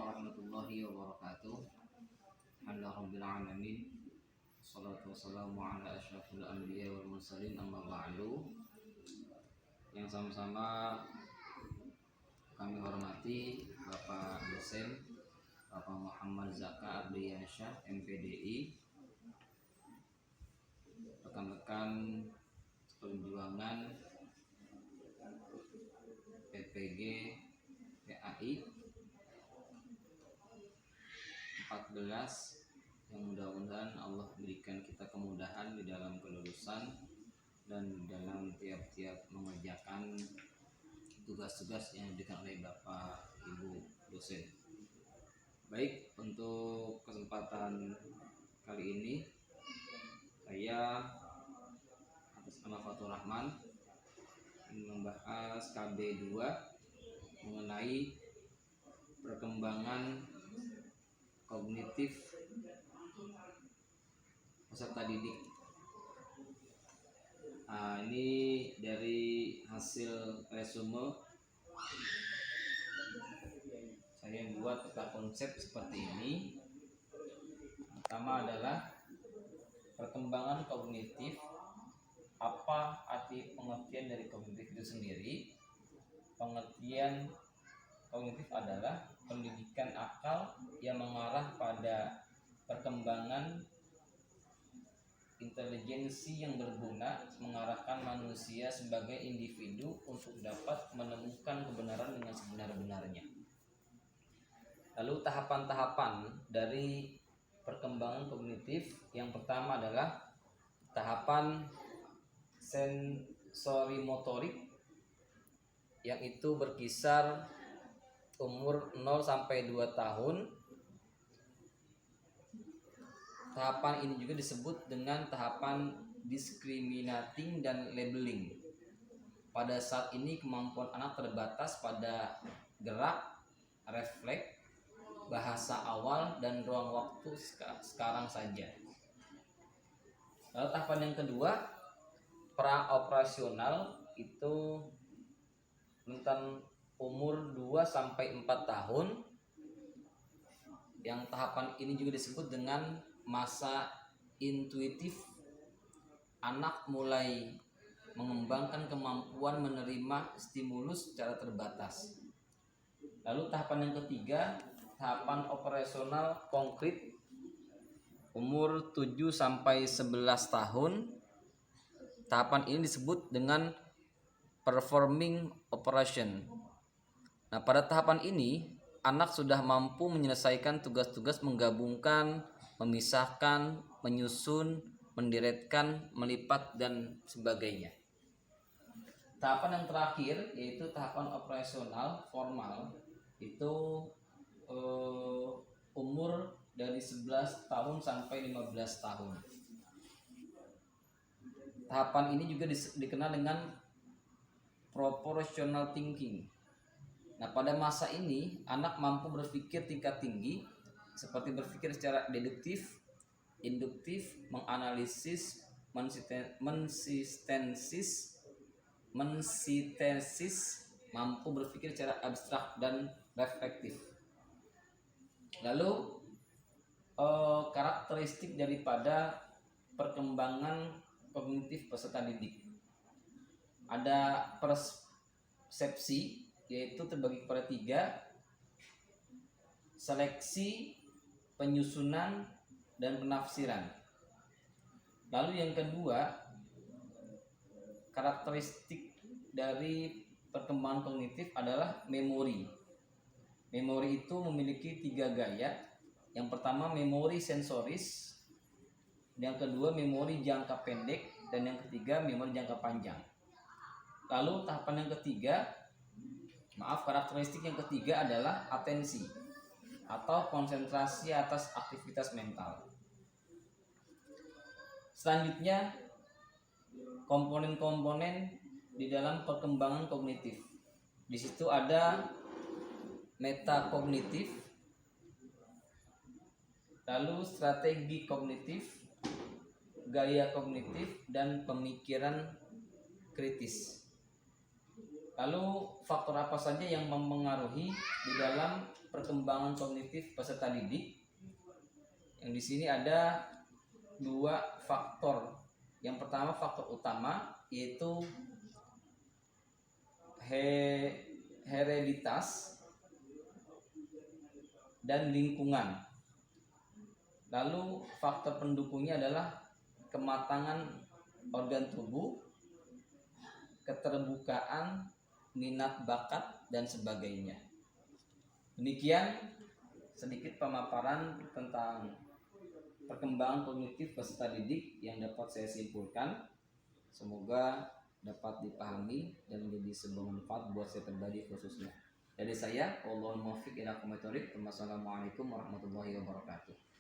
warahmatullahi wabarakatuh. Alhamdulillahirabbil alamin. Wassalatu wassalamu ala asyrafil anbiya wal mursalin, amma ba'du. Yang sama-sama kami hormati Bapak dosen Bapak Muhammad Zaka Ardiyansyah MPDI, rekan-rekan perjuangan PPG PAI 14, yang mudah-mudahan Allah berikan kita kemudahan di dalam kelulusan dan dalam tiap-tiap mengerjakan tugas-tugas yang diberikan oleh Bapak Ibu dosen. Baik, untuk kesempatan kali ini saya atas nama Fatur Rahman ingin membahas KB 2 mengenai perkembangan kognitif peserta didik. Ini dari hasil resume saya buat peta konsep seperti ini. Pertama adalah perkembangan kognitif. Apa arti pengertian dari kognitif itu sendiri? Pengertian kognitif adalah pendidikan akal yang mengarah pada perkembangan intelijensi yang berguna, mengarahkan manusia sebagai individu untuk dapat menemukan kebenaran dengan sebenar-benarnya. Lalu tahapan-tahapan dari perkembangan kognitif, yang pertama adalah tahapan sensori motorik, yang itu berkisar umur 0 sampai 2 tahun. Tahapan ini juga disebut dengan tahapan discriminating dan labeling. Pada saat ini kemampuan anak terbatas pada gerak, refleks, bahasa awal, dan ruang waktu sekarang saja. Lalu tahapan yang kedua, pra-operasional, itu tentang umur 2 sampai 4 tahun. Yang tahapan ini juga disebut dengan masa intuitif. Anak mulai mengembangkan kemampuan menerima stimulus secara terbatas. Lalu tahapan yang ketiga, tahapan operasional konkret, umur 7 sampai 11 tahun. Tahapan ini disebut dengan performing operation. Nah, pada tahapan ini anak sudah mampu menyelesaikan tugas-tugas menggabungkan, memisahkan, menyusun, mendiretkan, melipat, dan sebagainya. Tahapan yang terakhir yaitu tahapan operasional formal, itu umur dari 11 tahun sampai 15 tahun. Tahapan ini juga dikenal dengan proportional thinking. Nah, pada masa ini anak mampu berpikir tingkat tinggi, seperti berpikir secara deduktif, induktif, menganalisis, mensintesis, mampu berpikir secara abstrak dan reflektif. Lalu karakteristik daripada perkembangan kognitif peserta didik. Ada persepsi, yaitu terbagi kepada 3: seleksi, penyusunan, dan penafsiran. Lalu yang kedua, karakteristik dari perkembangan kognitif adalah memori. Memori itu memiliki 3 gaya. Yang pertama memori sensoris, yang kedua memori jangka pendek, dan yang ketiga memori jangka panjang. Lalu tahapan yang ketiga, karakteristik yang ketiga adalah atensi atau konsentrasi atas aktivitas mental. Selanjutnya, komponen-komponen di dalam perkembangan kognitif. Di situ ada metakognitif, lalu strategi kognitif, gaya kognitif, dan pemikiran kritis. Lalu faktor apa saja yang mempengaruhi di dalam perkembangan kognitif peserta didik? Yang di sini ada 2 faktor. Yang pertama faktor utama yaitu hereditas dan lingkungan. Lalu faktor pendukungnya adalah kematangan organ tubuh, keterbukaan, minat bakat, dan sebagainya. Demikian sedikit pemaparan tentang perkembangan kognitif peserta didik yang dapat saya simpulkan. Semoga dapat dipahami dan menjadi sebuah manfaat buat saya pribadi khususnya. Dari saya, Wallahul muwaffiq ila aqwamit thoriq. Wassalamualaikum warahmatullahi wabarakatuh.